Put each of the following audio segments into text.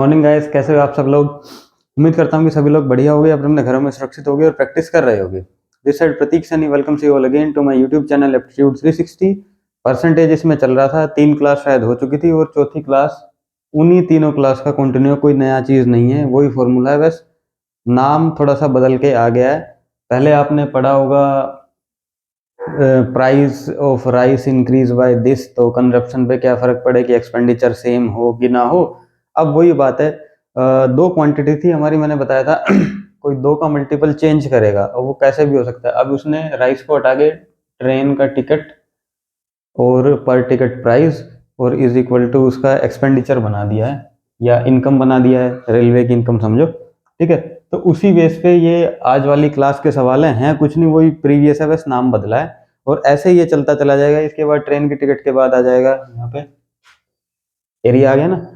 Morning guys, कैसे हो आप सब लोग। उम्मीद करता हूँ कि सभी लोग बढ़िया होंगे, अपने अपने घरों में सुरक्षित होंगे और प्रैक्टिस कर रहे होंगे। This side Pratik Saini, welcome you all again to my YouTube channel aptitude 360। Percentage इसमें चल रहा था, 3 क्लास शायद हो चुकी थी और चौथी क्लास उन्हीं तीनों क्लास का कंटिन्यू, कोई नया चीज़ नहीं है, वही फॉर्मूला है, बस नाम थोड़ा सा बदल के आ गया है। पहले आपने पढ़ा होगा price of rice increase by this, तो कंजप्शन पे क्या फर्क पड़े कि एक्सपेंडिचर सेम हो कि ना हो। अब वही बात है, दो क्वांटिटी थी हमारी, मैंने बताया था कोई दो का मल्टीपल चेंज करेगा और वो कैसे भी हो सकता है। अब उसने राइस को हटा के ट्रेन का टिकट और पर टिकट प्राइस और इज इक्वल टू उसका एक्सपेंडिचर बना दिया है या इनकम बना दिया है, रेलवे की इनकम समझो। ठीक है, तो उसी बेस पे ये आज वाली क्लास के सवाल हैं कुछ नहीं, वही प्रीवियस है, बस नाम बदला है और ऐसे ही ये चलता चला जाएगा। इसके बाद ट्रेन की टिकट के बाद आ जाएगा यहाँ पे एरिया, आ गया ना।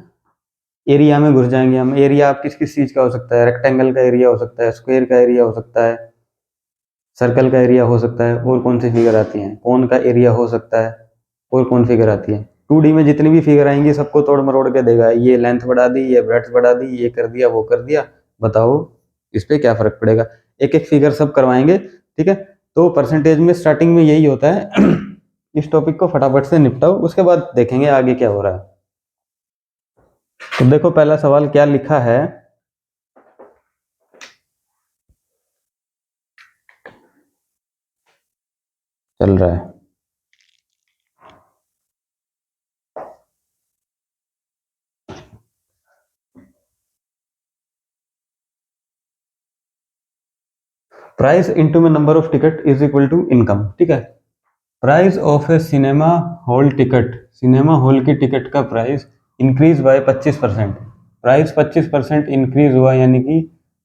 एरिया में घुस जाएंगे हम। एरिया आप किस किस चीज का हो सकता है, रेक्टेंगल का एरिया हो सकता है, स्क्वायर का एरिया हो सकता है, सर्कल का एरिया हो सकता है, और कौन सी फिगर आती है, कोन का एरिया हो सकता है, और कौन फिगर आती है। 2D में जितनी भी फिगर आएंगी सबको तोड़ मरोड़ के देगा, ये लेंथ बढ़ा दी, ये ब्रेड्थ बढ़ा दी, ये कर दिया, वो कर दिया, बताओ इस पे क्या फर्क पड़ेगा। एक एक फिगर सब करवाएंगे, ठीक है। तो परसेंटेज में स्टार्टिंग में यही होता है इस टॉपिक को फटाफट से निपटाओ, उसके बाद देखेंगे आगे क्या हो रहा है। तो देखो पहला सवाल क्या लिखा है, चल रहा है। प्राइस इंटू में number of ticket is equal to income, ठीक है। Price of a cinema hall ticket, cinema hall की टिकट का price increase by 25%। Price 25% increase हुआ, यानी कि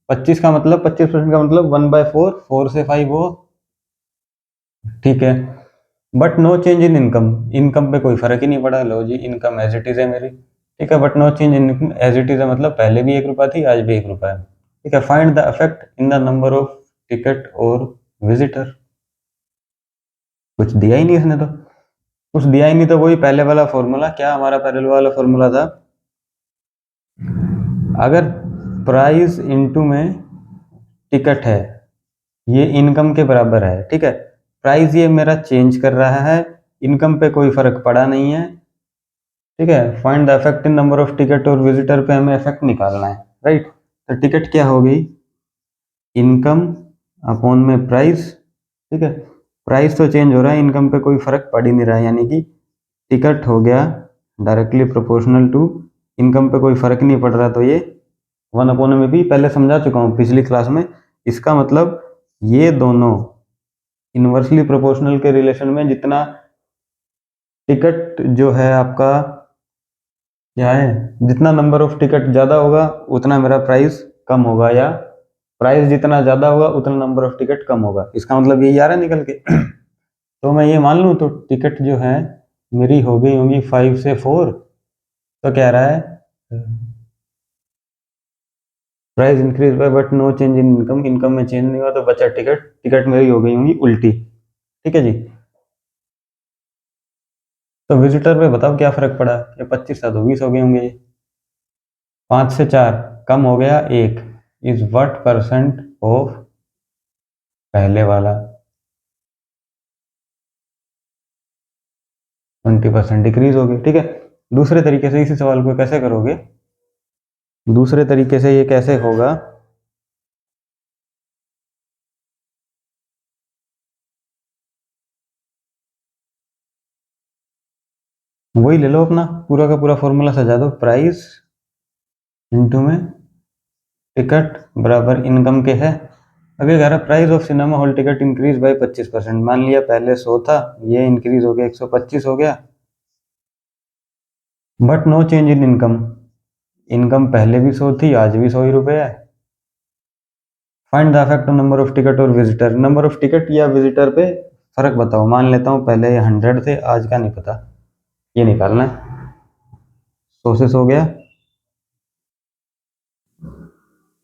25 का मतलब 25% का मतलब 1/4, 4 से 5 हो, ठीक है। But no change in income, income पे कोई फर्क ही नहीं पड़ा, लो जी इनकम एज इट इज है मेरी, ठीक है। But no change in income as it is है, मतलब पहले भी 1 रुपया थी, आज भी 1 रुपया है, ठीक है। Find the effect in the number of ticket और विजिटर, कुछ दिया ही नहीं इसने तो, कुछ दिया ही नहीं, तो वही पहले वाला फॉर्मूला, क्या हमारा पहले वाला फॉर्मूला था, अगर प्राइस इनटू में टिकट है, ये इनकम के बराबर है, ठीक है। प्राइस ये मेरा चेंज कर रहा है, इनकम पे कोई फर्क पड़ा नहीं है, ठीक है। Find the effect in number of ticket और विजिटर पे हमें इफेक्ट निकालना है, राइट। तो टिकट क्या हो गई, इनकम अपॉन में प्राइस, ठीक है। प्राइस तो चेंज हो रहा है, इनकम पे कोई फर्क पड़ ही नहीं रहा है, यानी कि टिकट हो गया डायरेक्टली प्रोपोर्शनल टू इनकम पे कोई फर्क नहीं पड़ रहा, तो ये 1/, में भी पहले समझा चुका हूँ पिछली क्लास में। इसका मतलब ये दोनों इनवर्सली प्रोपोर्शनल के रिलेशन में, जितना टिकट जो है आपका क्या है, जितना नंबर ऑफ टिकट ज़्यादा होगा उतना मेरा प्राइस कम होगा, या प्राइस जितना ज़्यादा होगा उतना नंबर ऑफ टिकट कम होगा। इसका मतलब यही आ रहा है निकल के तो मैं ये मान लूँ तो टिकट जो है मेरी हो गई होंगी 5 से 4, तो कह रहा है price increase by but no change in income, income में चेंज नहीं हुआ तो बचा टिकट, टिकट मेरी हो गई होंगी उल्टी, ठीक है जी। तो विजिटर पे बताओ क्या फर्क पड़ा, ये 25 था तो 20 हो गए होंगे, ये 5 से 4 कम हो गया 1, इज व्हाट परसेंट ऑफ पहले वाला, 20% डिक्रीज हो गई, ठीक है। दूसरे तरीके से इसी सवाल को कैसे करोगे, दूसरे तरीके से ये कैसे होगा, वही ले लो अपना पूरा का पूरा फॉर्मूला सजा दो, प्राइस इंटू में टिकट बराबर इनकम के है। अभी कह रहा price of cinema hall ticket increase by 25%, मान लिया पहले 100 था, ये इंक्रीज हो गया 125 हो गया, but no change in income, income पहले भी 100 थी, आज भी 100 ही रुपए है। Find the effect on number of ticket और विजिटर, नंबर ऑफ टिकट या विजिटर पे फर्क बताओ। मान लेता हूँ पहले ये 100 थे, आज का नहीं पता, ये निकालना है। 100 से 100 गया,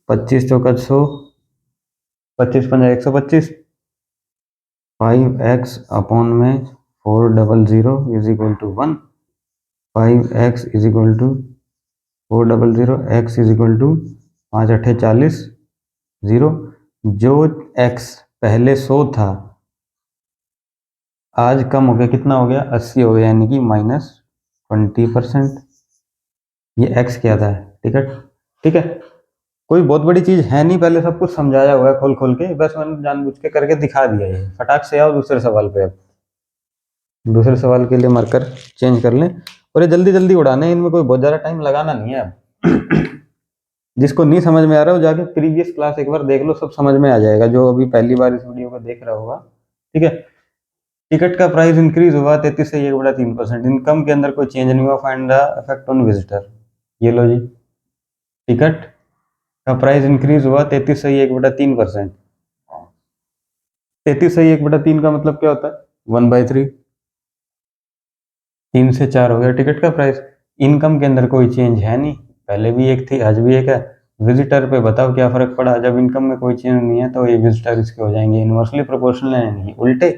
25 चौका 100, 25×5 125, 5x अपॉन में 400 is equal to 1, 5x is equal to 400 x is equal to 5 अट्ठे 40 0। जो x पहले 100 था आज कम हो गया, कितना हो गया 80 हो गया, यानी कि -20%। ये x क्या था, टिकट। ठीक है, कोई बहुत बड़ी चीज है नहीं, पहले सब कुछ समझाया हुआ है खोल खोल के, बस मैंने जानबूझ के करके दिखा दिया है। फटाक से आओ दूसरे सवाल पे। अब दूसरे सवाल के लिए मार्कर चेंज कर लें, और ये जल्दी जल्दी उड़ाने, इनमें कोई बहुत ज़्यादा टाइम लगाना नहीं है अब। जिसको नहीं समझ में आ रहा हो जाके प्रीवियस क्लास एक बार देख लो, सब समझ में आ जाएगा, जो अभी पहली बार इस वीडियो को देख रहा होगा। ठीक है, टिकट का प्राइस इंक्रीज हुआ 33 से 1/3%। इनकम के अंदर कोई चेंज नहीं हुआ, find the effect on visitor. ये लो जी, टिकट का प्राइस इंक्रीज हुआ 33 से 1/3%। 33 से 1/3 का मतलब क्या होता है, 1/3। 3 से 4 हो गया टिकट का प्राइस। इनकम के अंदर कोई चेंज है नहीं, पहले भी एक थी आज भी एक है। विजिटर पे बताओ क्या फर्क पड़ा, जब इनकम में कोई चेंज नहीं है तो ये विजिटर इसके हो जाएंगे इनवर्सली प्रोपोर्शनल, यानी उल्टे।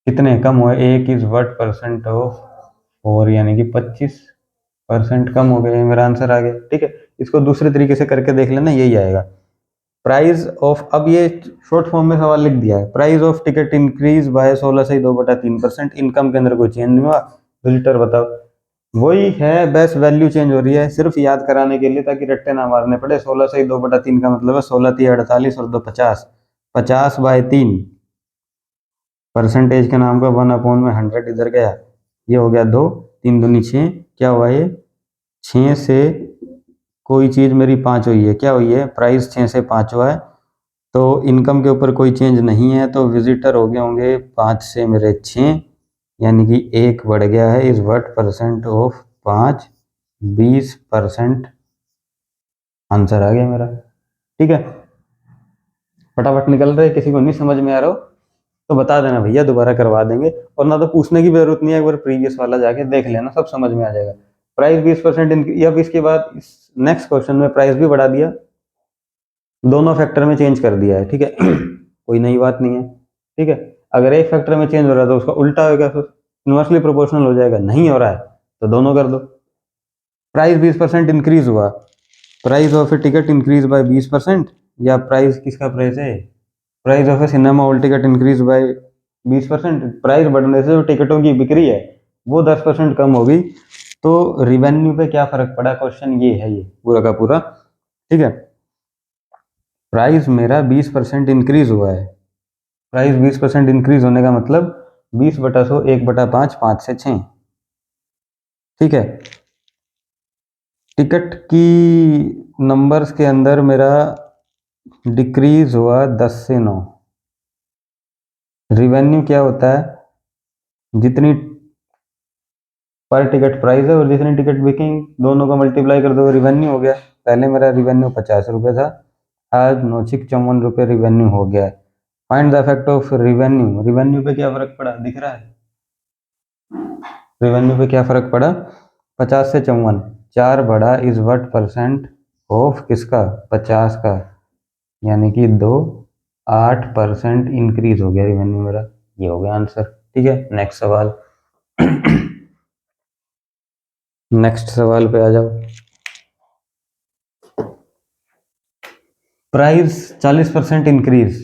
कितने कम हुए, 1 इज व्हाट परसेंट ऑफ 4, यानी कि 25% कम हो गए, मेरा आंसर आ गया। ठीक है, इसको दूसरे तरीके से करके देख लेना, यही आएगा। प्राइस ऑफ, अब ये शॉर्ट फॉर्म में सवाल लिख दिया है, price of ticket increase by 16 से 2/3%। इनकम के अंदर कोई चेंज नहीं हुआ, विजिटर बताओ। वही है, बेस वैल्यू चेंज हो रही है, सिर्फ याद कराने के लिए ताकि रट्टे ना मारने पड़े। 16 से 2/3 का मतलब है 16 × 48 और 2 50, 50/3। परसेंटेज के नाम का 1 में 100 इधर गया, ये हो गया 2, 3 दूनी 6, क्या हुआ ये 6 से कोई चीज मेरी 5 हुई है, क्या हुई है, प्राइस 6 से 5 हुआ है। तो इनकम के ऊपर कोई चेंज नहीं है, तो विजिटर हो गए होंगे 5 से मेरे 6, यानी कि 1 बढ़ गया है। Is what percent of 5, 20%। Answer आ गया मेरा। ठीक है, फटाफट निकल रहे, किसी को नहीं समझ में आ रहा हो तो बता देना भैया, दोबारा करवा देंगे, और ना तो पूछने की जरूरत नहीं है, एक बार प्रीवियस वाला जाके देख लेना, सब समझ में आ जाएगा। प्राइस 20%, अब इसके बाद नेक्स्ट क्वेश्चन में प्राइस भी बढ़ा दिया, दोनों फैक्टर में चेंज कर दिया है। ठीक है, कोई नई बात नहीं है। ठीक है, अगर एक फैक्टर में चेंज हो रहा है तो उसका उल्टा होगा, तो इनवर्सली प्रोपोर्शनल हो जाएगा। नहीं हो रहा है तो दोनों कर दो। प्राइस 20% इंक्रीज हुआ, price of A ticket increase by 20%, या प्राइस किसका प्राइस है, price of a cinema hall ticket increase by 20%। Price बढ़ने से जो टिकटों की बिक्री है वो 10% कम होगी, तो रिवेन्यू पे क्या फर्क पड़ा, क्वेश्चन ये है, ये पूरा का पूरा। ठीक है, प्राइस मेरा 20% इंक्रीज हुआ है, प्राइस 20% इंक्रीज होने का मतलब 20/100, 1/5, 5 से 6। ठीक है, टिकट की नंबर्स के अंदर मेरा डिक्रीज हुआ 10 से 9। रिवेन्यू क्या होता है, जितनी पर टिकट प्राइस है और जितनी टिकट बिकेंगी दोनों का मल्टीप्लाई कर दो, रिवेन्यू हो गया। पहले मेरा रिवेन्यू 50 रुपये था, आज 954 रिवेन्यू हो गया है। Find the effect of revenue, revenue पे क्या फर्क पड़ा, दिख रहा है, रिवेन्यू पे क्या फर्क पड़ा, 50 से 54, 4 बढ़ा, इज व्हाट परसेंट ऑफ किसका, 50 का, यानी कि 2, 8% इंक्रीज हो गया रिवेन्यू मेरा, ये हो गया आंसर। ठीक है, नेक्स्ट सवाल। नेक्स्ट सवाल पे आ जाओ। प्राइस 40% इंक्रीज,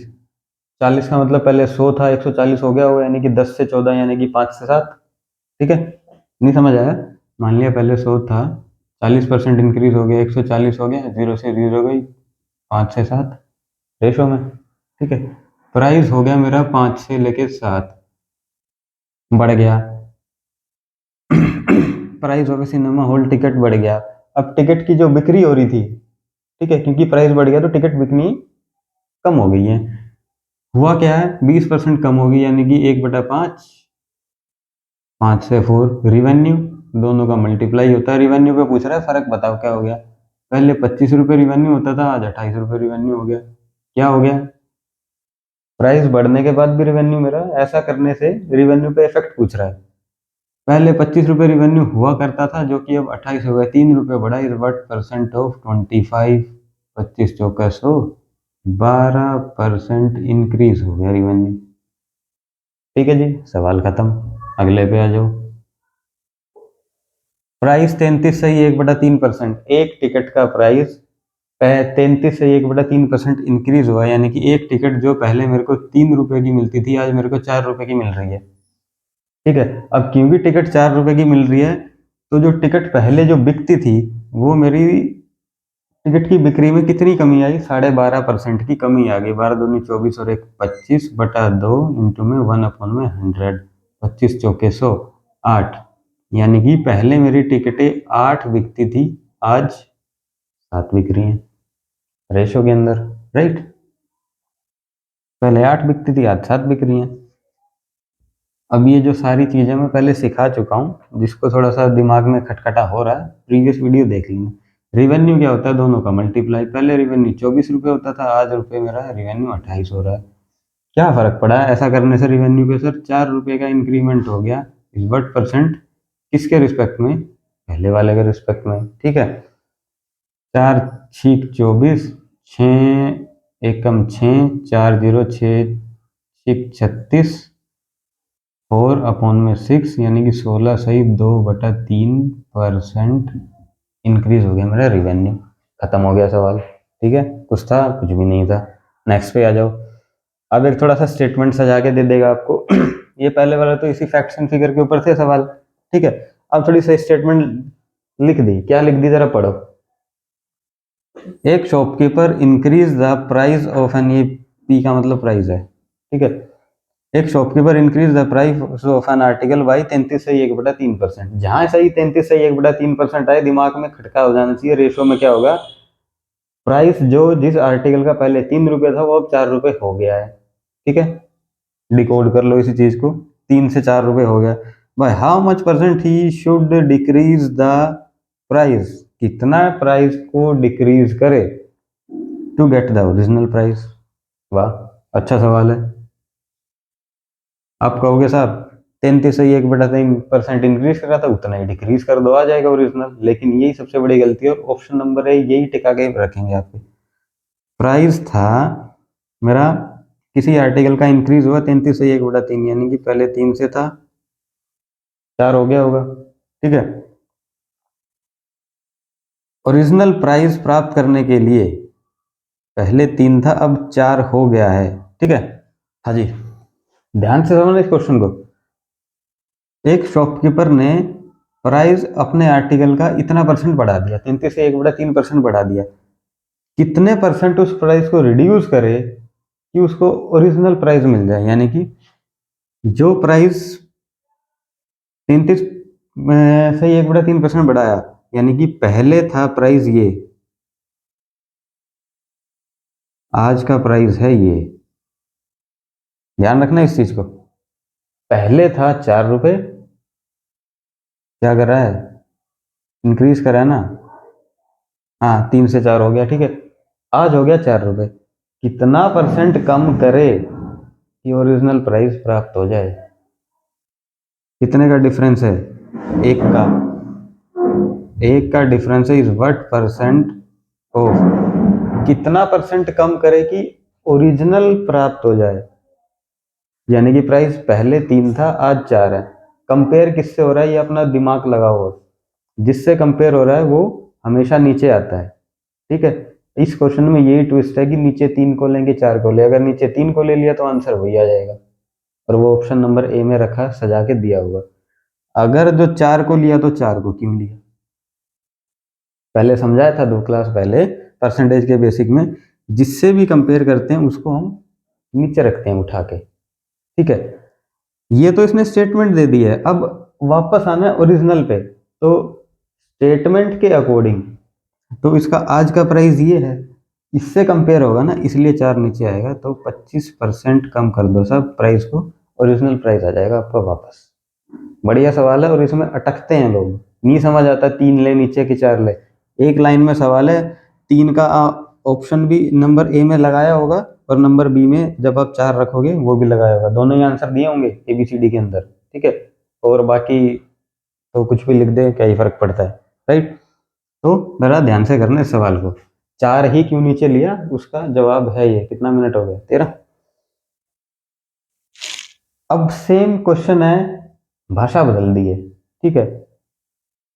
40 का मतलब पहले 100 था, 140 हो गया हो, यानी कि 10 से 14, यानी कि 5 से 7। ठीक है, नहीं समझ आया, मान लिया पहले 100 था, 40% इंक्रीज हो गया, 140 हो गया, 0 से 0 गई, 5 से 7 रेशो में। ठीक है, प्राइस हो गया मेरा 5 से लेके 7 बढ़ गया। प्राइस हो गया, सिनेमा हॉल टिकट बढ़ गया। अब टिकट की जो बिक्री हो रही थी, ठीक है, क्योंकि प्राइस बढ़ गया तो टिकट बिकनी कम हो गई है। हुआ क्या है, 20% कम होगी, यानी कि 1/5, 5 से 4 रिवेन्यू, दोनों का मल्टीप्लाई होता है। रिवेन्यू पे पूछ रहा है फर्क बताओ क्या हो गया, पहले 25 रुपये रिवेन्यू होता था, आज 28 रुपये रिवेन्यू हो गया। क्या हो गया, प्राइस बढ़ने के बाद भी रिवेन्यू मेरा, ऐसा करने से रिवेन्यू पे इफेक्ट पूछ रहा है। पहले 25 रुपये रिवेन्यू हुआ करता था, जो कि अब 28 हो गया, 3 रुपये बढ़ा, इज व्हाट परसेंट ऑफ 25, 25 चौका 100, 12% इंक्रीज हो गया रिवेन्यू। ठीक है जी, सवाल खत्म, अगले पे आ जाओ। प्राइस 33.1/3%, एक टिकट का प्राइस 33.1/3% इंक्रीज हुआ, यानी कि एक टिकट जो पहले मेरे को 3 रुपए की मिलती थी आज मेरे को 4 रुपए की मिल रही है। ठीक है, अब क्योंकि टिकट 4 रुपए की मिल रही है तो जो टिकट पहले जो बिकती थी वो मेरी टिकट की बिक्री में कितनी कमी आई, 12.5% की कमी आ गई। 12×2 = 24 और 1 25/2 इंटू में 1/100, 25×4 = 8, यानी कि पहले मेरी टिकटें 8 बिकती थी, आज 7 बिक रही हैं रेशो के अंदर, राइट। पहले 8 बिकती थी, आज 7 बिक रही हैं। अब ये जो सारी चीजें मैं पहले सिखा चुका हूँ, जिसको थोड़ा सा दिमाग में खटखटा हो रहा है प्रीवियस वीडियो देख लेना। रिवेन्यू क्या होता है, दोनों का मल्टीप्लाई। पहले रिवेन्यू 24 रुपये होता था, आज रुपये मेरा रिवेन्यू 28 हो रहा है। क्या फर्क पड़ा है ऐसा करने से रिवेन्यू पे? सर 4 रुपये का इंक्रीमेंट हो गया, इस बट परसेंट किसके रिस्पेक्ट में? पहले वाले के रिस्पेक्ट में, ठीक है। 4×6 = 24, 6×1 = 6, 4×0 = 6, 6×36, 4/6 यानी कि 16 = 2/3% इंक्रीज हो गया मेरा रिवेन्यू। खत्म हो गया सवाल, ठीक है। कुछ था? कुछ भी नहीं था। नेक्स्ट पे आ जाओ। अब एक थोड़ा सा स्टेटमेंट सजा के दे देगा आपको। ये पहले वाला तो इसी फैक्ट्स एंड फिगर के ऊपर थे सवाल, ठीक है। अब थोड़ी सी स्टेटमेंट लिख दी। क्या लिख दी जरा पढ़ो। एक shopkeeper increase the price of an, ये पी का मतलब प्राइस है, ठीक है। एक shopkeeper increase the price of an article by 33.1/3%। जहां सही 33.1/3% आए दिमाग में खटका हो जाना चाहिए। रेशो में क्या होगा, प्राइस जो जिस आर्टिकल का पहले 3 रुपये था वो अब 4 रुपये हो गया है, ठीक है। डिकोड कर लो इसी चीज को, 3 से 4 रुपये हो गया। By how much percent he should decrease the price, कितना प्राइस को डिक्रीज करे to get the original price. वाह, अच्छा सवाल है। आप कहोगे साहब 33.1/3% इंक्रीज करा था, उतना ही डिक्रीज कर दो, आ जाएगा ओरिजिनल। लेकिन यही सबसे बड़ी गलती है और ऑप्शन नंबर है यही टिका के रखेंगे आपके। प्राइस था मेरा किसी आर्टिकल का इंक्रीज हुआ 33.1/3, यानी कि पहले 3 से था 4 हो गया होगा, ठीक है। ओरिजिनल प्राइस प्राप्त करने के लिए पहले 3 था, अब 4 हो गया है, ठीक है। हाँ जी, ध्यान से समझना इस क्वेश्चन को। एक शॉपकीपर ने प्राइस अपने आर्टिकल का इतना परसेंट बढ़ा दिया, 33.1/3% बढ़ा दिया। कितने परसेंट उस प्राइस को रिड्यूस करे कि उसको ओरिजिनल प्राइस मिल जाए, यानी कि जो प्राइस 33.1/3% बढ़ाया, यानी कि पहले था प्राइस ये, आज का प्राइस है ये। ध्यान रखना इस चीज को। पहले था 4 रुपये, क्या कर रहा है, इंक्रीज करा है ना, हाँ 3 से 4 हो गया, ठीक है। आज हो गया 4 रुपये। कितना परसेंट कम करे कि ओरिजिनल प्राइस प्राप्त हो जाए? कितने का डिफरेंस है? एक का डिफरेंस है, इज व्हाट परसेंट ऑफ, कितना परसेंट कम करे कि ओरिजिनल प्राप्त हो जाए। यानी कि प्राइस पहले 3 था, आज 4 है। कंपेयर किससे हो रहा है, ये अपना दिमाग लगाओ। जिससे कंपेयर हो रहा है वो हमेशा नीचे आता है, ठीक है। इस क्वेश्चन में यही ट्विस्ट है कि नीचे 3 को लेंगे 4 को ले, अगर नीचे 3 को ले लिया तो आंसर वही आ जाएगा, और वो ऑप्शन नंबर ए में रखा सजा के दिया हुआ। अगर जो 4 को लिया तो 4 को क्यों लिया, पहले समझाया था 2 क्लास पहले परसेंटेज के बेसिक में। जिससे भी कंपेयर करते हैं उसको हम नीचे रखते हैं उठा के, ठीक है। ये तो इसने स्टेटमेंट दे दी है, अब वापस आना है ओरिजिनल पे। तो स्टेटमेंट के अकॉर्डिंग तो इसका आज का प्राइस ये है, इससे कंपेयर होगा ना, इसलिए 4 नीचे आएगा। तो 25% कम कर दो सब प्राइस को, ओरिजिनल प्राइस आ जाएगा आपका वापस। बढ़िया सवाल है और इसमें अटकते हैं लोग, नहीं समझ आता 3 ले नीचे की 4 ले। एक लाइन में सवाल है, 3 का ऑप्शन भी नंबर ए में लगाया होगा और नंबर बी में जब आप 4 रखोगे वो भी लगाया होगा, दोनों ही आंसर दिए होंगे ABCD के अंदर, ठीक है। और बाकी तो कुछ भी लिख दे, क्या ही फर्क पड़ता है, राइट। तो जरा ध्यान से करना इस सवाल को। 4 ही क्यों नीचे लिया, उसका जवाब है ये। कितना मिनट हो गया, 13। अब सेम क्वेश्चन है, भाषा बदल दी है, ठीक है।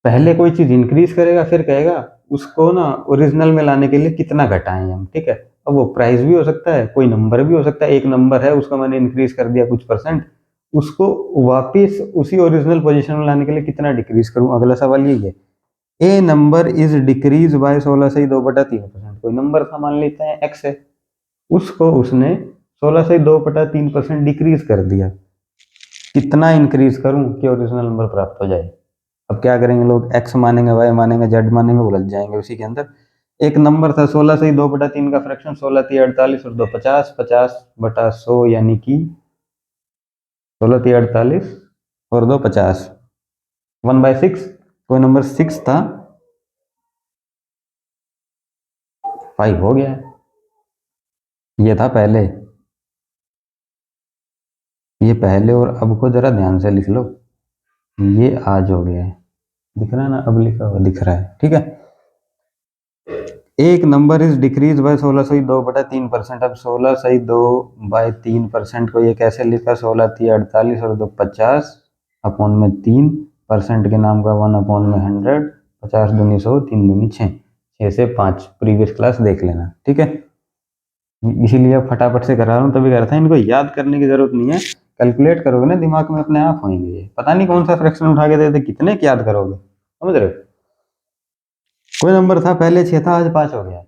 पहले कोई चीज इंक्रीज करेगा, फिर कहेगा उसको ना ओरिजिनल में लाने के लिए कितना घटाएं हम, ठीक है। अब वो प्राइस भी हो सकता है, कोई नंबर भी हो सकता है, एक नंबर है उसका मैंने इंक्रीज कर दिया कुछ परसेंट, उसको वापिस उसी ओरिजिनल पोजीशन में लाने के लिए कितना डिक्रीज करूं, अगला सवाल यही है। ए नंबर इज डिक्रीज बाय 16 से 2/3%। कोई नंबर था, मान लेते हैं एक्स है, उसको उसने 16 से 2/3% डिक्रीज कर दिया। कितना इंक्रीज करूं कि ओरिजिनल नंबर प्राप्त हो जाए। अब क्या करेंगे लोग, एक्स मानेंगे, वाई मानेंगे, जेड मानेंगे, उलझ जाएंगे उसी के अंदर। एक नंबर था 16 से 2/3 का फ्रैक्शन, 16 × 48 और 2 50, 50/100 यानी कि 16 × 48 और 2 50, 1/6। कोई नंबर 6 था, 5 हो गया। ये था पहले, ये पहले, और अब को जरा ध्यान से लिख लो। ये आज हो गया है, दिख रहा है ना, अब लिखा हुआ दिख रहा है, ठीक है। एक नंबर इज डिक्रीज बाय 16/2/3%। अब 16/2/3% को ये कैसे लिखा, 16 × 48 और 2 50 अपॉन में 3% के नाम का 1/100, 50 दूनी 100, 3 दूनी 6, 6 से 5 प्रीवियस क्लास देख लेना, ठीक है। इसीलिए अब फटाफट से करा रहा हूँ, तभी कह रहा था इनको याद करने की जरूरत नहीं है, कैलकुलेट करोगे ना दिमाग में अपने आप होंगे ये। पता नहीं कौन सा फ्रैक्शन उठा के देते, कितने याद करोगे, समझ रहे हो। कोई नंबर था पहले 6 था, आज 5 हो गया।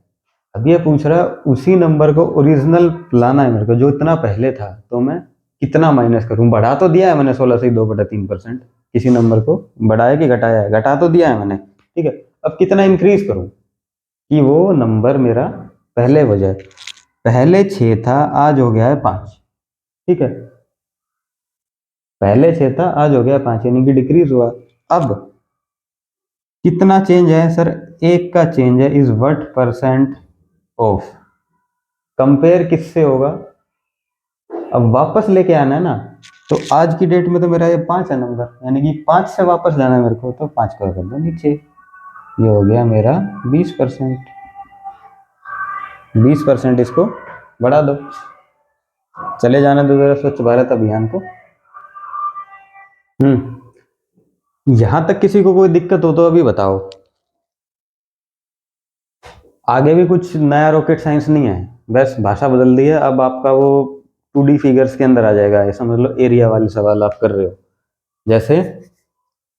अब ये पूछ रहा है उसी नंबर को ओरिजिनल लाना है मेरे को, जो इतना पहले था, तो मैं कितना माइनस करूं। बढ़ा तो दिया है मैंने 16 से 2/3%, किसी नंबर को बढ़ाया कि घटाया है, घटा तो दिया है मैंने, ठीक है। अब कितना इंक्रीज करूं कि वो नंबर मेरा पहले हो जाए। पहले 6 था, आज हो गया है 5, ठीक है। पहले 6 था, आज हो गया 5, यानी कि डिक्रीज हुआ। अब कितना चेंज है सर, एक का चेंज है, is what percent of. Compare किससे होगा, अब वापस लेके आना है ना, तो आज की डेट में तो मेरा ये 5 है नंबर, यानी कि 5 से वापस जाना है मेरे को, तो 5 को कर दो नीचे, ये हो गया मेरा 20%। 20% इसको बढ़ा दो, चले जाने दो जरा स्वच्छ भारत अभियान को। यहां तक किसी को कोई दिक्कत हो तो अभी बताओ। आगे भी कुछ नया रॉकेट साइंस नहीं है, बस भाषा बदल दी है। अब आपका वो 2D फिगर्स के अंदर आ जाएगा, ये समझ लो एरिया वाले सवाल आप कर रहे हो। जैसे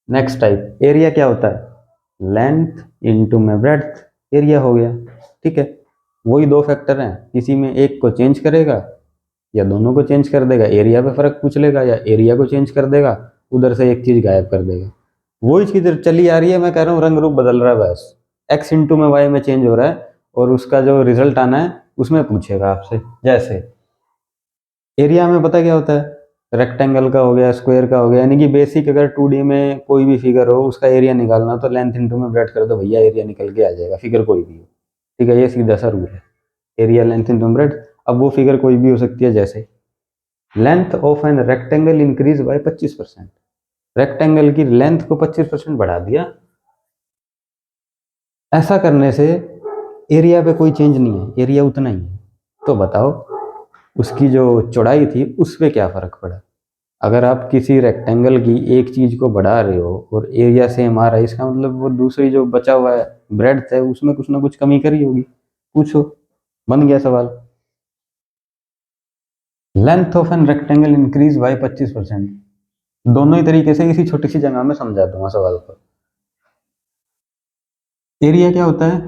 नेक्स्ट टाइप, एरिया क्या होता है, लेंथ इंटू में ब्रेड्थ, एरिया हो गया, ठीक है। वही दो फैक्टर हैं, किसी में एक को चेंज करेगा या दोनों को चेंज कर देगा, एरिया पे फर्क पूछ लेगा, या एरिया को चेंज कर देगा, उधर से एक चीज गायब कर देगा। वही चीज चली आ रही है, मैं कह रहा हूँ रंग रूप बदल रहा है बस, एक्स इंटू में वाई में चेंज हो रहा है, और उसका जो रिजल्ट आना है उसमें पूछेगा आपसे। जैसे एरिया में पता क्या होता है, रेक्टेंगल का हो गया, स्क्वायर का हो गया, यानी कि बेसिक अगर 2D में कोई भी फिगर हो उसका एरिया निकालना तो लेंथ इंटू में ब्रेड्थ कर दो भैया, एरिया निकल के आ जाएगा, फिगर कोई भी हो, ठीक है। ये सीधा सा रूल है, एरिया लेंथ इंटू ब्रेड्थ। अब वो फिगर कोई भी हो सकती है, जैसे length of an rectangle increase by 25%। Rectangle की लेंथ को 25% बढ़ा दिया, ऐसा करने से एरिया पे कोई चेंज नहीं है, एरिया उतना ही है। तो बताओ उसकी जो चौड़ाई थी उस पर क्या फर्क पड़ा। अगर आप किसी रेक्टेंगल की एक चीज को बढ़ा रहे हो और एरिया सेम आ रहा है, इसका मतलब वो दूसरी जो बचा हुआ है ब्रेड्थ है उसमें कुछ ना कुछ कमी करी होगी। पूछो, बन गया सवाल। Length of an rectangle increase by 25%। दोनों ही तरीके से इसी छोटी सी जगह में समझा दूंगा सवाल को। एरिया क्या होता है,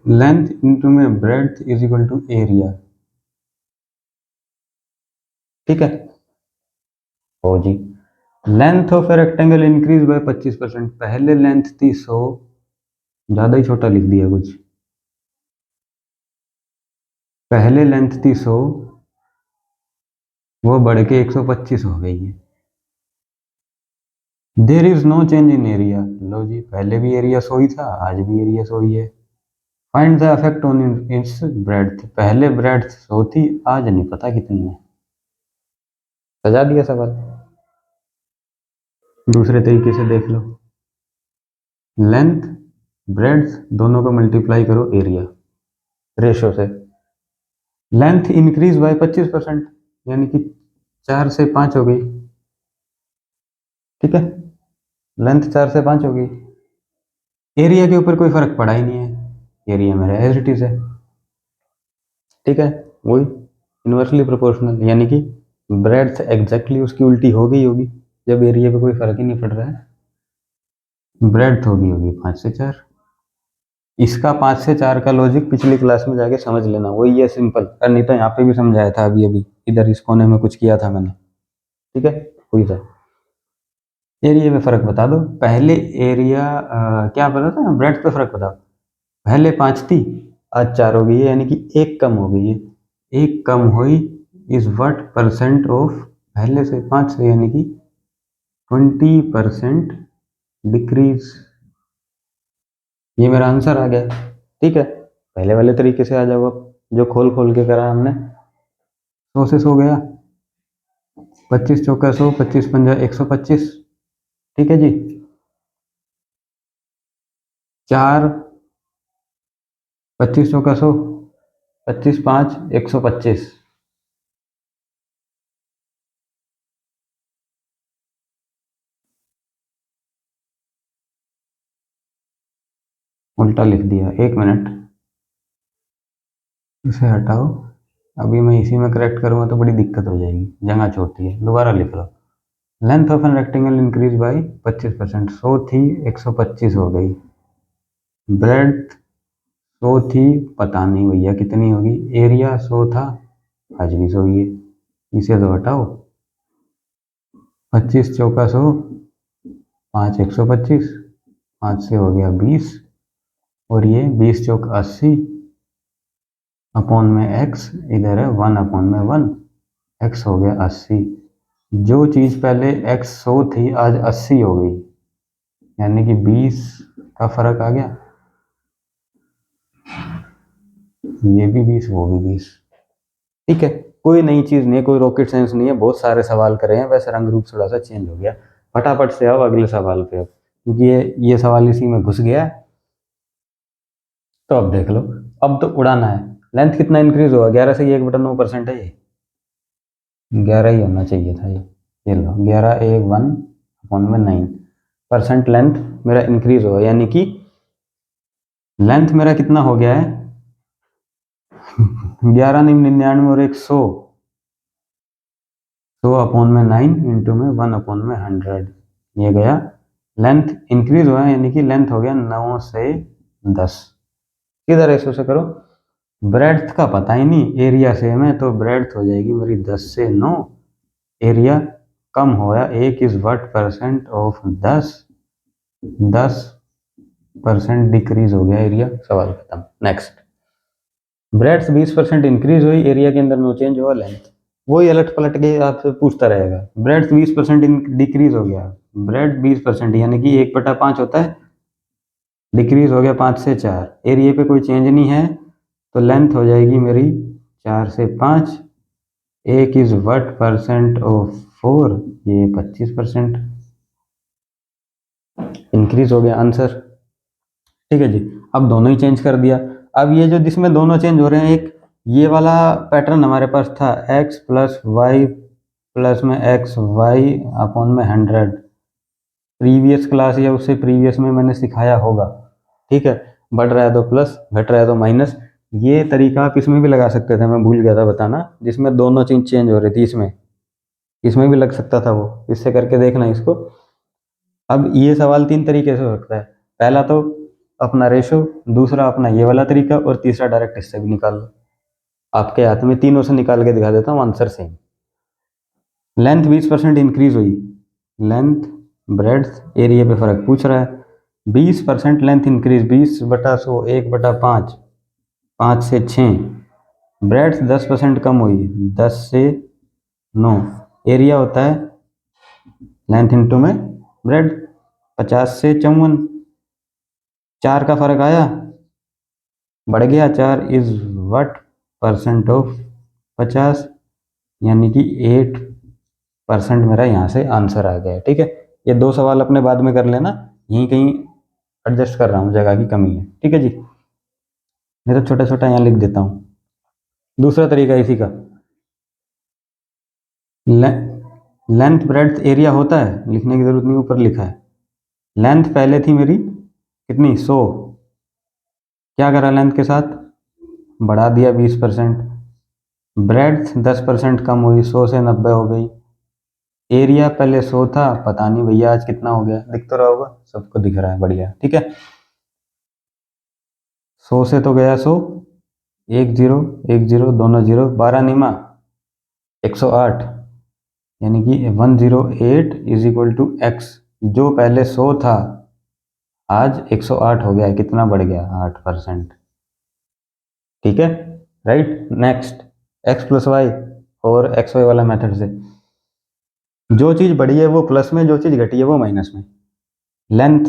लेंथ इंटू में breadth is equal to area, ठीक है। हो जी, length of a rectangle increase by 25%। पहले लेंथ थी 100, ज्यादा ही छोटा लिख दिया कुछ, पहले लेंथ थी 100, वो बढ़ के 125 हो गई है। There is no change in area. लो जी, पहले भी एरिया 100 ही था, आज भी एरिया 100 ही है। Find the effect on it's breadth. पहले ब्रेड्थ 100 थी, आज नहीं पता कितनी है। सजा दिया सवाल। दूसरे तरीके से देख लो, लेंथ ब्रेड्थ दोनों को मल्टीप्लाई करो एरिया रेशो से। लेंथ इंक्रीज बाय 25%, यानी कि 4 से 5 हो गई, ठीक है। लेंथ 4 से 5 होगी। एरिया के ऊपर कोई फर्क पड़ा ही नहीं है, एरिया मेरा एज इट इज है। ठीक है, वही इन्वर्सली प्रोपोर्शनल, यानी कि ब्रेड्थ एग्जैक्टली उसकी उल्टी हो गई होगी जब एरिया पे कोई फर्क ही नहीं पड़ रहा है। ब्रेड्थ होगी होगी 5 से 4। इसका 5 से 4 का लॉजिक पिछली क्लास में जाके समझ लेना, वही है सिंपल। और नहीं तो यहाँ पे भी समझाया था अभी अभी, इधर इस कोने में कुछ किया था मैंने। ठीक है, वही था। एरिया में फर्क बता दो पहले। एरिया क्या बता था, ब्रेड्थ पे फर्क बताओ। पहले 5 थी, आज 4 हो गई है, यानी कि एक कम हो गई है। एक कम हुई इज व्हाट परसेंट ऑफ पहले से 5 से, यानी कि 20% डिक्रीज। ये मेरा आंसर आ गया। ठीक है, पहले वाले तरीके से आ जाओ अब, जो खोल खोल के करा हमने। 100 से 100 गया, 25 चौका 100, 25 पंजा 125। ठीक है जी, 4, 25 चौका 100, 25 5 125। उल्टा लिख दिया, 1 मिनट, इसे हटाओ। अभी मैं इसी में करेक्ट करूँगा तो बड़ी दिक्कत हो जाएगी, जगह छोटी है, दोबारा लिख लो। Length of an rectangle increase by 25%। 100 थी, 125 हो गई। ब्रेड्थ 100 थी, पता नहीं भैया कितनी होगी। एरिया 100 था, आज भी 100 ही है। इसे तो हटाओ, 25 चौका 100, 5 125, 5 से हो गया 20, और ये 20 चौक 80 अपॉन में x, इधर है 1 अपॉन में 1, x हो गया 80। जो चीज पहले x 100 थी आज 80 हो गई, यानी कि 20 का फर्क आ गया। ये भी 20, वो भी 20। ठीक है, कोई नई चीज नहीं है, कोई रॉकेट साइंस नहीं है, बहुत सारे सवाल करे हैं, वैसे रंग रूप थोड़ा सा चेंज हो गया। फटाफट से आओ अगले सवाल पे अब, क्योंकि ये सवाल इसी में घुस गया। तो अब देख लो, अब तो उड़ाना है। लेंथ कितना इंक्रीज हुआ, 11 से 1/9% है ये। 11 ही होना चाहिए था ये लो, 11 1 1 अपॉन में 9% लेंथ मेरा इंक्रीज हुआ, यानी कि लेंथ मेरा कितना हो गया है 11 9 99 और 100, 100 अपॉन में 9 इंटू में 1 अपॉन में 100, ये गया। लेंथ इंक्रीज हुआ है, यानी कि लेंथ हो गया 9 से 10। किधर रेशो से करो, ब्रेड्थ का पता ही नहीं, एरिया सेम है, तो ब्रेड्थ हो जाएगी मेरी 10 से 9। एरिया कम होया, 1 is what percent of 10, 10% decrease हो गया एरिया। सवाल खत्म। नेक्स्ट, ब्रेड्थ 20% इंक्रीज हुई, एरिया के अंदर नो चेंज हुआ, लेंथ वही अलट पलट के आपसे पूछता रहेगा। ब्रेड्थ 20% डिक्रीज हो गया, ब्रेड 20% यानी कि 1/5 होता है, डिक्रीज हो गया 5 से 4। एरिया पे कोई चेंज नहीं है, तो लेंथ हो जाएगी मेरी 4 से 5। 1 इज व्हाट परसेंट ऑफ 4, ये 25% इंक्रीज हो गया आंसर। ठीक है जी, अब दोनों ही चेंज कर दिया। अब ये जो जिसमें दोनों चेंज हो रहे हैं, एक ये वाला पैटर्न हमारे पास था, x प्लस वाई प्लस में एक्स वाई अपॉन में 100, प्रीवियस क्लास या उससे प्रीवियस में मैंने सिखाया होगा। ठीक है, बढ़ रहा है तो प्लस, घट रहा है तो माइनस। ये तरीका आप इसमें भी लगा सकते थे, मैं भूल गया था बताना, जिसमें दोनों चीज चेंज हो रही थी, इसमें इसमें भी लग सकता था वो, इससे करके देखना इसको। अब ये सवाल 3 तरीके से हो सकता है। पहला तो अपना रेशो, दूसरा अपना ये वाला तरीका, और तीसरा डायरेक्ट इससे भी निकाल लो। आपके हाथ में तीनों से निकाल के दिखा देता हूँ, आंसर सेम। लेंथ 20% इंक्रीज हुई, लेंथ ब्रेड्थ एरिया पे फर्क पूछ रहा है। 20% लेंथ इंक्रीज, 20/100, 1/5, 5 से 6। ब्रेड्थ 10% कम हुई, 10 से 9। एरिया होता है लेंथ इंटू में ब्रेड, 50 से 54। 4 का फर्क आया, बढ़ गया। 4 इज व्हाट परसेंट ऑफ 50, यानी कि 8% मेरा यहाँ से आंसर आ गया। ठीक है, ये 2 सवाल अपने बाद में कर लेना, यहीं कहीं एडजस्ट कर रहा हूँ, जगह की कमी है। ठीक है जी, नहीं तो छोटा छोटा यहाँ लिख देता हूँ। दूसरा तरीका इसी का, लेंथ ब्रेड्थ एरिया होता है, लिखने की जरूरत नहीं, ऊपर लिखा है। लेंथ पहले थी मेरी कितनी 100, क्या करा लेंथ के साथ बढ़ा दिया 20%, ब्रेड्थ 10% कम हुई 100 से 90 हो गई, एरिया पहले 100 था, पता नहीं भैया आज कितना हो गया, दिख तो रहा होगा सबको, दिख रहा है, बढ़िया ठीक है। 100 से तो गया 100, एक जीरो एक जीरो दोनों जीरो, 12 निमा 108, यानी कि 108 इज इक्वल टू एक्स, जो पहले 100 था आज 108 हो गया, कितना बढ़ गया 8%, ठीक है right. Next X plus Y और एक्स वाई वाला मेथड से जो चीज़ बढ़ी है वो प्लस में, जो चीज़ घटी है वो माइनस में। लेंथ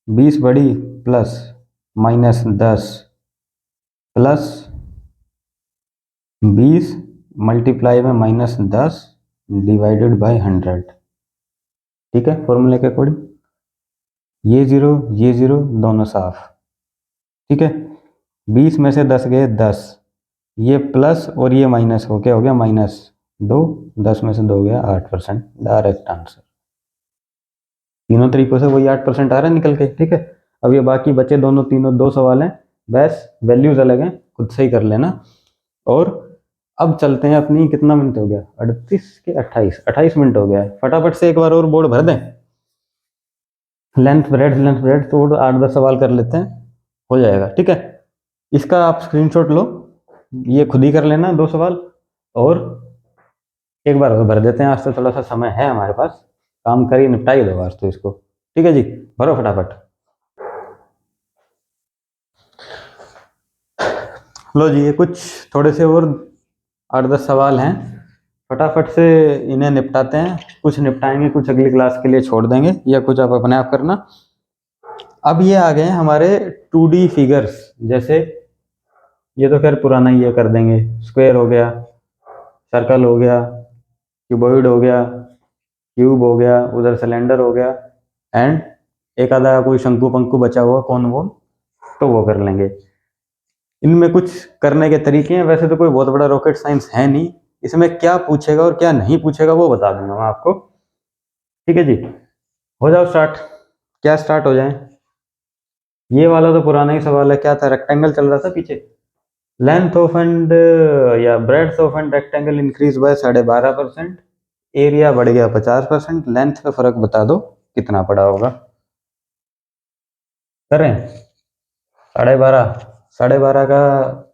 20 बढ़ी प्लस माइनस 10 प्लस 20 मल्टीप्लाई में माइनस 10 डिवाइडेड बाय 100, ठीक है फॉर्मूले के अकॉर्डिंग, ये जीरो दोनों साफ, ठीक है। 20 में से 10 गए 10, ये प्लस और ये माइनस हो क्या हो गया -2, 10 में से 2 गया 8%, डायरेक्ट आंसर। तीनों तरीकों से वही 8% आ रहा है निकल के, ठीक है। अब ये बाकी बचे दोनों तीनों 2 सवाल हैं, बस वैल्यूज अलग हैं, खुद से ही कर लेना। और अब चलते हैं अपनी, कितना मिनट हो गया 38 के 28 मिनट हो गया है, फटाफट से एक बार और बोर्ड भर दें। लेंथ ब्रेड तो 8-10 सवाल कर लेते हैं, हो जाएगा, ठीक है। इसका आप स्क्रीनशॉट लो, ये खुद ही कर लेना 2 सवाल, और एक बार और भर देते हैं, आज तो थोड़ा सा समय है हमारे पास, काम करिए निपटाई दो आज तो इसको, ठीक है जी, भरो फटाफट। लो जी, ये कुछ थोड़े से और 8-10 सवाल हैं, फटाफट से इन्हें निपटाते हैं, कुछ निपटाएंगे कुछ अगली क्लास के लिए छोड़ देंगे, या कुछ आप अपने आप करना। अब ये आ गए हैं हमारे 2D फिगर्स, जैसे ये तो खैर पुराना ही है, कर देंगे, स्क्वायर हो गया, सर्कल हो गया, क्यूबॉइड हो गया, क्यूब हो गया, उधर सिलेंडर हो गया, एंड एक आधा कोई शंकु पंकु बचा हुआ कौन वो, तो वो कर लेंगे। इनमें कुछ करने के तरीके हैं, वैसे तो कोई बहुत बड़ा रॉकेट साइंस है नहीं, इसमें क्या पूछेगा और क्या नहीं पूछेगा वो बता दूंगा मैं आपको, ठीक है जी। हो जाओ स्टार्ट, क्या स्टार्ट हो जाए। ये वाला तो पुराना ही सवाल है, क्या था, रेक्टेंगल चल रहा था पीछे, लेंथ ऑफ एंड या breadth of and rectangle increase bye 12.5%, area बढ़ गया 50%, लेंथ का फर्क बता दो कितना पड़ा होगा। करें 12.5, 12.5 का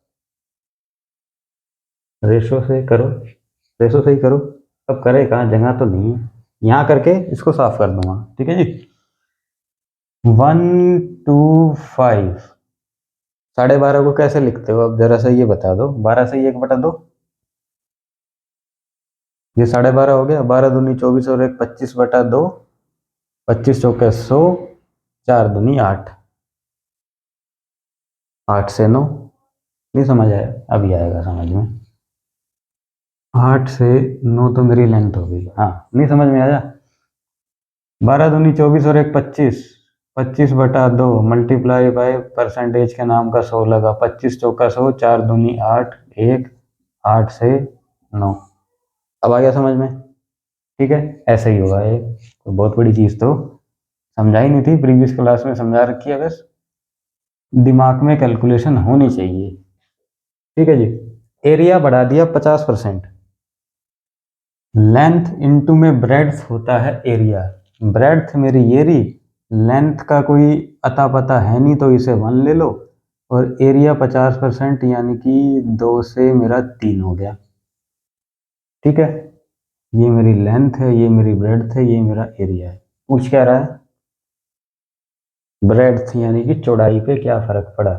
रेशो से करो, रेशो से ही करो, अब करे कहाँ, जगह तो नहीं है, यहाँ करके इसको साफ कर दूंगा, ठीक है जी। 125, 12.5 को कैसे लिखते हो अब जरा सा ये बता दो, 12 से 1/2, ये 12.5 हो गया, 12 दूनी 24 और 1 25/2, 25 चौके 100, 4 दूनी 8, 8 से 9, नहीं समझ आया, अभी आएगा समझ में, 8 से 9 तो मेरी लेंथ हो गई, हाँ नहीं समझ में आया। 12 दूनी 24 और 1 25, 25/2 मल्टीप्लाई बाय परसेंटेज के नाम का 100 लगा, 25 चौका 100, 4 दूनी 8, 1, 8 से 9, अब आ गया समझ में, ठीक है। ऐसा ही होगा, ये बहुत बड़ी चीज़ तो समझाई नहीं थी, प्रीवियस क्लास में समझा रखी है, बस दिमाग में कैलकुलेशन होनी चाहिए, ठीक है जी। एरिया बढ़ा दिया 50%, लेंथ इनटू में ब्रेड्थ होता है एरिया, ब्रेड्थ मेरी ये रही, लेंथ का कोई अता पता है नहीं तो इसे 1 ले लो, और एरिया 50% यानी कि 2 से मेरा 3 हो गया, ठीक है। ये मेरी लेंथ है, ये मेरी ब्रेड्थ है, ये मेरा एरिया है। पूछ क्या रहा है, ब्रेड्थ यानी कि चौड़ाई पे क्या फर्क पड़ा,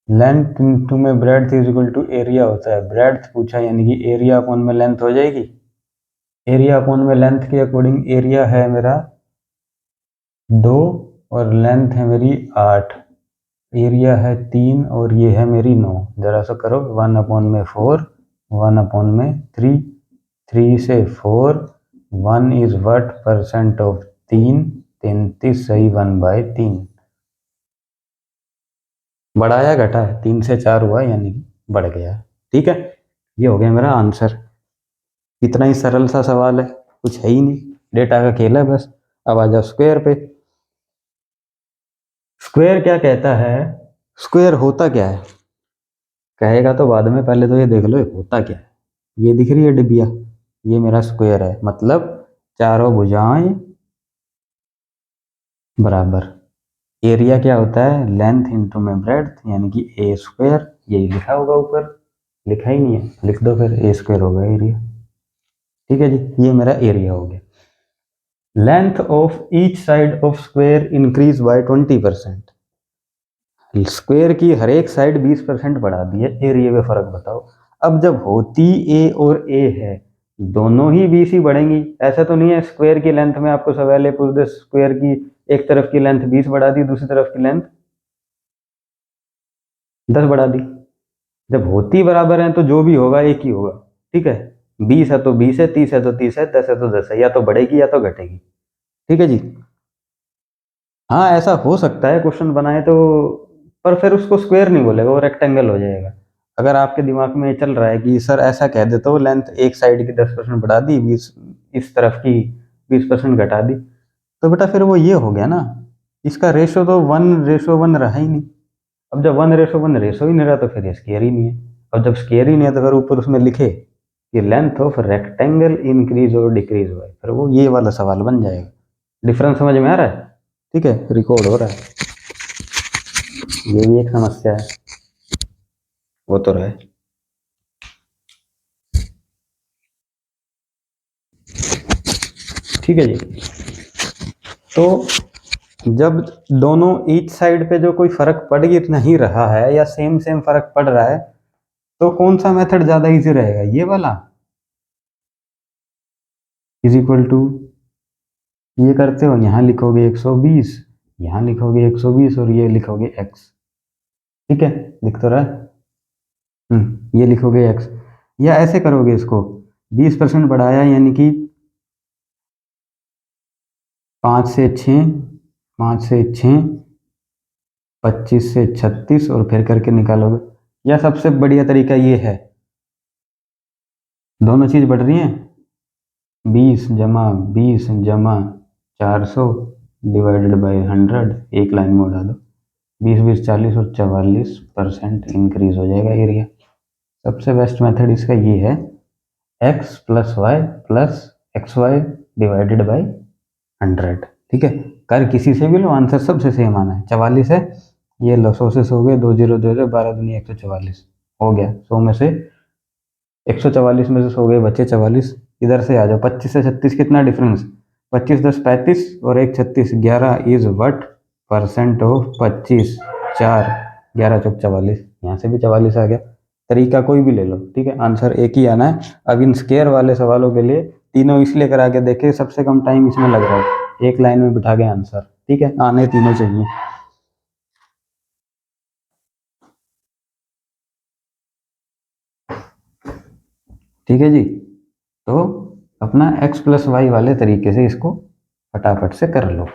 लेंथ इनटू में breadth is equal to area होता है, ब्रेड्थ पूछा यानी कि एरिया अपॉन में लेंथ हो जाएगी, एरिया अपॉन में लेंथ के अकॉर्डिंग एरिया है मेरा 2 और लेंथ है मेरी 8, एरिया है 3 और ये है मेरी 9, जरा सा करो, 1/4, 1/3, 3 से 4, 1 इज व्हाट परसेंट ऑफ 3, 33 सही 1/3, बढ़ाया घटा है, 3 से 4 हुआ यानी कि बढ़ गया, ठीक है। ये हो गया मेरा आंसर, इतना ही सरल सा सवाल है, कुछ है ही नहीं, डेटा का खेल है बस। अब आ जाओ स्क्वायर पे, स्क्वायर क्या कहता है, स्क्वायर होता क्या है, कहेगा तो बाद में, पहले तो ये देख लो ये होता क्या है। ये दिख रही है डिबिया, ये मेरा स्क्वायर है, मतलब चारों भुजाएं बराबर। एरिया क्या होता है, लेंथ इंटू में ब्रेड्थ, यानी कि ए स्क्वायर। यही लिखा होगा ऊपर, लिखा ही नहीं है, लिख दो फिर, ए स्क्वायर होगा एरिया। ठीक है जी, ये मेरा एरिया हो गया। Length of each side of square increase by 20%। Square की हर एक साइड 20% बढ़ा दी है, एरिया में फर्क बताओ। अब जब होती ए और ए है, दोनों ही 20 ही बढ़ेंगी। ऐसा तो नहीं है स्क्वायर की लेंथ में आपको सवाल पूछ दे, स्क्वायर की एक तरफ की लेंथ 20 बढ़ा दी, दूसरी तरफ की लेंथ 10 बढ़ा दी। जब होती बराबर है तो जो भी होगा एक ही होगा। ठीक है, 20 है तो 20 है, 30 है तो 30 है, 10 है तो 10 है, या तो बढ़ेगी या तो घटेगी। ठीक है जी। हाँ ऐसा हो सकता है क्वेश्चन बनाए तो, पर फिर उसको स्क्वायर नहीं बोलेगा, वो रेक्टेंगल हो जाएगा। अगर आपके दिमाग में चल रहा है कि सर ऐसा कह देता हूँ, लेंथ एक साइड की 10% बढ़ा दी, 20 इस तरफ की 20% घटा दी, तो बेटा फिर वो ये हो गया ना, इसका रेशो तो 1:1 रहा ही नहीं। अब जब 1:1 रेशो ही नहीं रहा तो फिर ये स्क्वायर ही नहीं है। और जब स्क्वायर ही नहीं है तो फिर ऊपर उसमें लिखे कि लेंथ ऑफ रेक्टेंगल इंक्रीज और डिक्रीज हुआ है, फिर वो ये वाला सवाल बन जाएगा। डिफरेंस समझ में आ रहा है? ठीक है, रिकॉर्ड हो रहा है। ये भी एक समस्या है, वो तो रहे। ठीक है जी। तो जब दोनों ईच साइड पे जो कोई फर्क पड़ ही नहीं रहा है, या सेम सेम फर्क पड़ रहा है, तो कौन सा मेथड ज्यादा इजी रहेगा, ये वाला इज इक्वल टू, ये करते हो यहाँ लिखोगे 120, यहाँ लिखोगे 120 और ये लिखोगे x। ठीक है, लिख तो रहा है। ये लिखोगे x, या ऐसे करोगे इसको, 20% बढ़ाया यानी कि 5 से 6, 5 से 6, 25 से 36 और फिर करके निकालोगे। या सबसे बढ़िया तरीका ये है, दोनों चीज बढ़ रही हैं, 20 जमा 20 जमा 400 डिवाइडेड बाई 100, एक लाइन में उड़ा दो, 20 20 40 और 44% इंक्रीज हो जाएगा एरिया। सबसे बेस्ट मेथड इसका ये है, x plus Y plus X Y divided by 100। ठीक है, कर किसी से भी लो, आंसर सबसे सेम आना है। 44 है, ये लो 100 से 100 गए, 2 0 2 0, 12 दूनी 144 हो गया। 100 में से 144 में से 100 गए, बचे 44। इधर से आ जाओ, 25 से 36 कितना डिफरेंस, 25 10 35 और 1 36, 11 इज वट परसेंट ऑफ 25, 4 11 चौक 44, यहाँ से भी 44 आ गया। तरीका कोई भी ले लो, ठीक है, आंसर एक ही आना है। अब इन स्केयर वाले सवालों के लिए तीनों इसलिए करा के देखे, सबसे कम टाइम इसमें लग रहा है, एक लाइन में बिठा के आंसर। ठीक है, आने तीनों चाहिए। ठीक है जी। तो अपना x प्लस वाई वाले तरीके से इसको फटाफट से कर लो।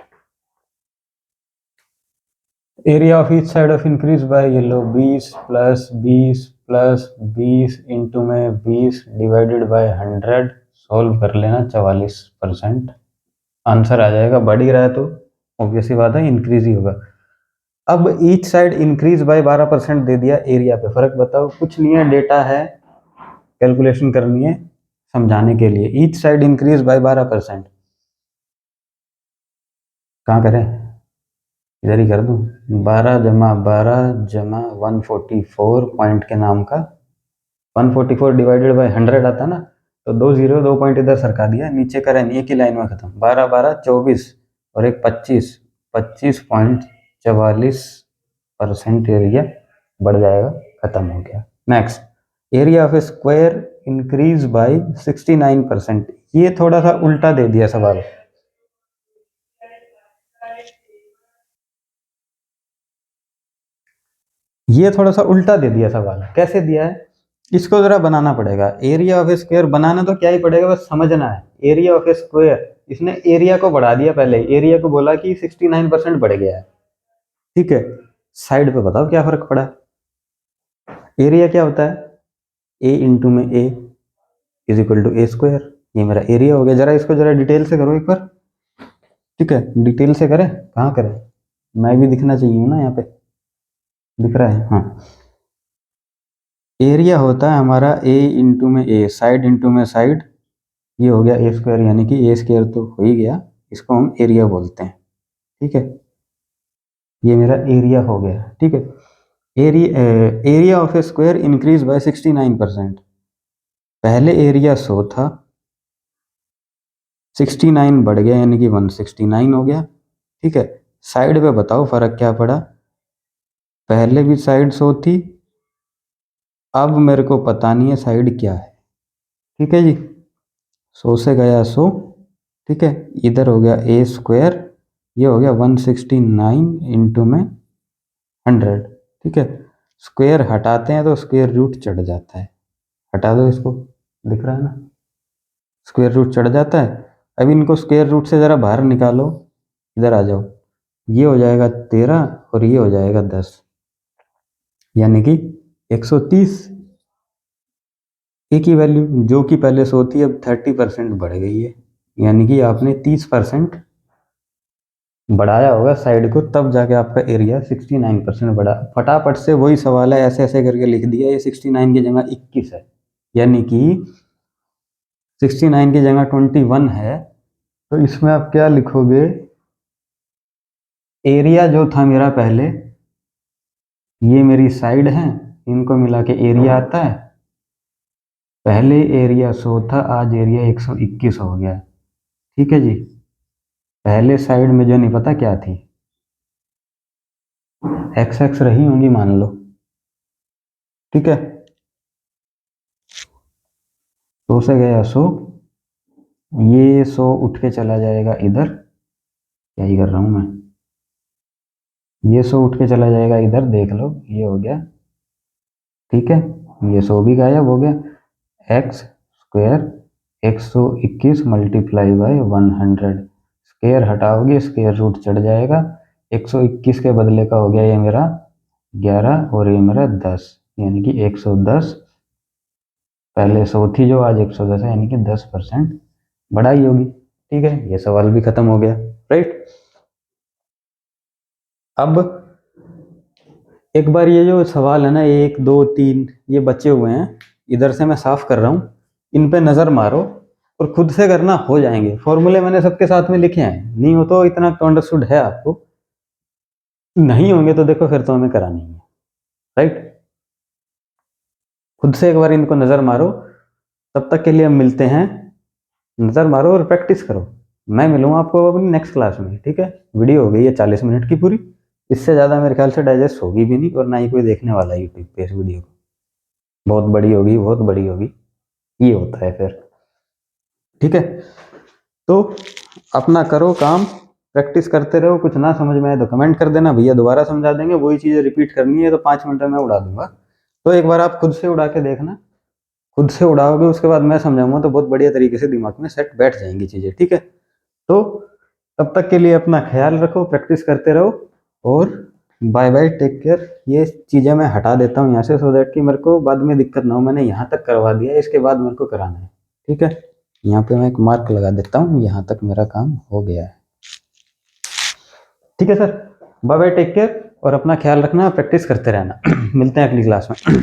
Area of each side of increase by, ये लो 20 प्लस 20 प्लस 20 इंटू में 20 डिवाइडेड बाय 100, सॉल्व कर लेना, 44% आंसर आ जाएगा। बढ़ ही रहा है तो ऑब्वियस सी बात है इंक्रीज ही होगा। अब ईच साइड इंक्रीज बाय 12% दे दिया, एरिया पे फर्क बताओ। कुछ नहीं है, डेटा है, कैलकुलेशन करनी है समझाने के लिए। ईच साइड इंक्रीज बाय 12%, कहाँ करें, इधर ही कर दूं, 12 जमा 12 जमा 144 पॉइंट के नाम का, 144 डिवाइडेड बाय 100 आता ना, तो 2 0 2 पॉइंट इधर सरका दिया, नीचे करें एक ही लाइन में खत्म, 12 12 24 और एक 25, 25.44% एरिया बढ़ जाएगा, खत्म हो गया। Next, area of A square increase by 69%। ये थोड़ा सा उल्टा दे दिया सवाल, ये थोड़ा सा उल्टा दे दिया सवाल। कैसे दिया है, इसको जरा बनाना पड़ेगा। एरिया ऑफ ए स्क्वायर बनाना तो क्या ही पड़ेगा, बस समझना है। एरिया ऑफ ए स्क्वायर, इसने एरिया को बढ़ा दिया, पहले एरिया को बोला कि 69% बढ़ गया है। ठीक है, साइड पे बताओ क्या फर्क पड़ा। एरिया क्या होता है, ए इंटू में A is equal to A square, ये मेरा एरिया हो गया। जरा इसको जरा डिटेल से करो एक बार। ठीक है, डिटेल से करें, कहाँ करें, मैं भी दिखना चाहिए ना, यहाँ पे दिख रहा है, हाँ। एरिया होता है हमारा ए इंटू में ए, साइड इंटू में साइड, ये हो गया ए स्क्वायर, यानी कि ए स्क्वायर तो हो ही गया, इसको हम एरिया बोलते हैं, ठीक है। ये मेरा एरिया हो गया, ठीक है। Area of A square increase by 69%। पहले एरिया 100 था, 69 बढ़ गया यानी कि 169 हो गया, ठीक है। साइड पे बताओ फर्क क्या पड़ा, पहले भी साइड 100 थी, अब मेरे को पता नहीं है साइड क्या है, ठीक है जी। 100 से गया 100, ठीक है, इधर हो गया ए स्क्वायर, ये हो गया 169 इंटू में 100, ठीक है। स्क्वायर हटाते हैं तो स्क्वायर रूट चढ़ जाता है, हटा दो इसको, दिख रहा है ना, स्क्वायर रूट चढ़ जाता है। अब इनको स्क्वायर रूट से ज़रा बाहर निकालो, इधर आ जाओ, ये हो जाएगा 13 और ये हो जाएगा 10, यानी कि 130। ए की वैल्यू जो कि पहले 100 थी अब 30% बढ़ गई है, यानी कि आपने 30% बढ़ाया होगा साइड को, तब जाके आपका एरिया 69% बढ़ा। फटाफट से वही सवाल है, ऐसे ऐसे करके लिख दिया, ये 69 की जगह 21 है, यानी कि 69 की जगह 21 है, तो इसमें आप क्या लिखोगे, एरिया जो था मेरा पहले, ये मेरी साइड है, इनको मिला के एरिया आता है। पहले एरिया 100 था, आज एरिया 121 हो गया, ठीक है जी। पहले साइड में जो नहीं पता क्या थी, एक्स एक्स रही होंगी मान लो, ठीक है। 100 से गया 100, ये 100 उठ के चला जाएगा इधर, क्या ही कर रहा हूँ मैं, ये 100 उठ के चला जाएगा इधर, देख लो ये हो गया, ठीक है। ये 100 भी गायब हो गया, X square 121 multiply by 100, square हटाओगे स्क्वायर रूट चढ़ जाएगा, 121 के बदले का हो गया ये मेरा 11 और ये मेरा 10, यानी कि 110, पहले 100 थी जो, आज 110 है, यानी कि 10% बढ़ाई होगी, ठीक है। ये सवाल भी खत्म हो गया, राइट। अब एक बार ये जो सवाल है ना, 1 2 3 ये बचे हुए हैं, इधर से मैं साफ कर रहा हूँ, इन पे नज़र मारो और खुद से करना, हो जाएंगे। फॉर्मूले मैंने सबके साथ में लिखे हैं, नहीं हो तो इतना तो अंडरस्टूड है आपको, नहीं होंगे तो देखो फिर तो हमें करानी है, राइट। खुद से एक बार इनको नज़र मारो, तब तक के लिए हम मिलते हैं, नज़र मारो और प्रैक्टिस करो। मैं मिलूंगा आपको अपनी नेक्स्ट क्लास में, ठीक है। वीडियो हो गई है 40 मिनट की पूरी, इससे ज़्यादा मेरे ख्याल से डाइजेस्ट होगी भी नहीं, और ना ही कोई देखने वाला यूट्यूब पे इस वीडियो को, बहुत बड़ी होगी, बहुत बड़ी होगी, ये होता है फिर, ठीक है। तो अपना करो काम, प्रैक्टिस करते रहो, कुछ ना समझ में आए तो कमेंट कर देना, भैया दोबारा समझा देंगे, वही चीज़ें रिपीट करनी है तो 5 मिनट में उड़ा दूंगा, तो एक बार आप खुद से उड़ा के देखना, खुद से उड़ाओगे उसके बाद मैं समझाऊंगा तो बहुत बढ़िया तरीके से दिमाग में सेट बैठ जाएंगी चीज़ें, ठीक है। तो तब तक के लिए अपना ख्याल रखो, प्रैक्टिस करते रहो, और बाय बाय, टेक केयर। ये चीज़ें मैं हटा देता हूँ यहाँ से, सो दैट कि मेरे को बाद में दिक्कत ना हो, मैंने यहाँ तक करवा दिया, इसके बाद मेरे को कराना है, ठीक है। यहाँ पे मैं एक मार्क लगा देता हूँ, यहाँ तक मेरा काम हो गया है, ठीक है sir. Bye bye, take care, और अपना ख्याल रखना, प्रैक्टिस करते रहना। मिलते हैं अगली क्लास में।